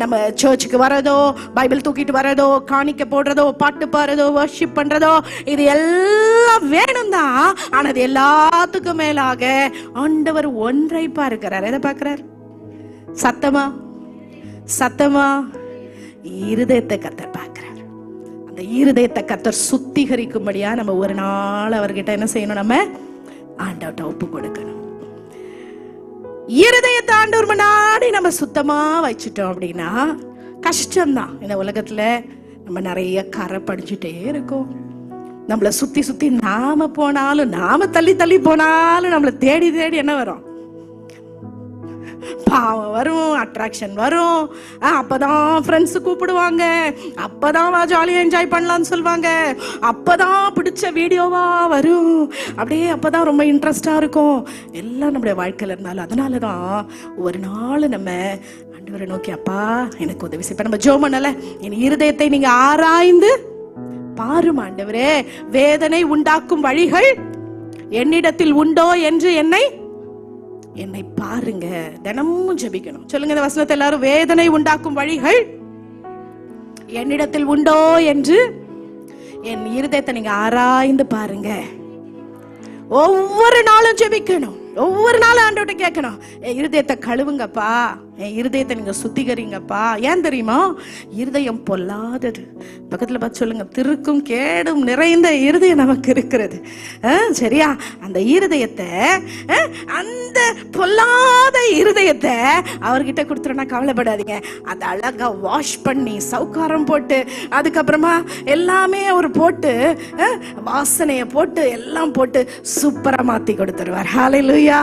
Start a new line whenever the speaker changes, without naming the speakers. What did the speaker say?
நம்ம சர்ச்சுக்கு வர்றதோ, பைபிள் தூக்கிட்டு வர்றதோ, காணிக்க போடுறதோ, பாட்டு பாடுறதோ, வர்ஷிப் பண்றதோ, இது எல்லாம் வேணும் தான். ஆனா அது எல்லாத்துக்கும் மேலாக ஆண்டவர் ஒன்றை பார்க்கிறார். எதை பார்க்கிறார்? சத்தமா சத்தமா இருதயத்தை கர்த்தர் பார்க்கிறார். அந்த இருதயத்தை கர்த்தர் சுத்திகரிக்கும்படியா நம்ம ஒரு நாள் அவர்கிட்ட என்ன செய்யணும்? நம்ம ஆண்டவர்கிட்ட ஒப்பு கொடுக்கணும். இருதயத்தை ஆண்டவர் முன்னாடி நம்ம சுத்தமா வச்சுட்டோம் அப்படின்னா கஷ்டம்தான். இந்த உலகத்துல நம்ம நிறைய கரை படிச்சுட்டே இருக்கோம். நம்மளை சுத்தி சுத்தி நாம போனாலும், நாம தள்ளி தள்ளி போனாலும் நம்மளை தேடி தேடி என்ன வரும்? பாவம் வரும், அட்ராக்ஷன் வரும். அப்பதான் ஃப்ரெண்ட்ஸ் கூப்பிடுவாங்க, அப்பதான் ஜாலியா என்ஜாய் பண்ணலாம்னு சொல்லுவாங்க, அப்பதான் பிடிச்ச வீடியோவா வரும், அப்படியே அப்பதான் ரொம்ப இன்ட்ரெஸ்டா இருக்கும். எல்லாம் நம்முடைய வாழ்க்கையில இருந்தாலும் அதனாலதான் ஒரு நாள் நம்ம ஆண்டவரை நோக்கி, அப்பா எனக்கு உதவி செய்ய. நம்ம ஜெபம் பண்ணல, என் இருதயத்தை நீங்க ஆராய்ந்து பாரும் ஆண்டவரே, வேதனை உண்டாக்கும் வழிகள் என்னிடத்தில் உண்டோ என்று என்னை பாருங்க. தினமும் ஜெபிக்கணும். சொல்லுங்க இந்த வசனத்தை எல்லாரும். வேதனை உண்டாக்கும் வழிகள் என்னிடத்தில் உண்டோ என்று என் இருதயத்தை நீங்க ஆராய்ந்து பாருங்க. ஒவ்வொரு நாளும் ஜெபிக்கணும். ஒவ்வொரு நாளும் ஆண்டவர்ட்ட கேட்கணும், என் இருதயத்தை கழுவுங்கப்பா, என் இருதயத்தை நீங்க சுத்திகரிங்கப்பா. ஏன் தெரியுமா? இருதயம் பொல்லாதது. பக்கத்துல பார்த்து சொல்லுங்க, திருக்கும் கேடும் நிறைந்த இருதயம் நமக்கு இருக்கிறது. சரியா? அந்த இருதயத்தை, அந்த பொல்லாத இருதயத்தை அவர்கிட்ட கொடுத்துருன்னா கவலைப்படாதீங்க. அதை அழகா வாஷ் பண்ணி சவுக்காரம் போட்டு, அதுக்கப்புறமா எல்லாமே அவர் போட்டு, வாசனையை போட்டு எல்லாம் போட்டு சூப்பரா மாத்தி கொடுத்துருவார். ஹல்லேலூயா.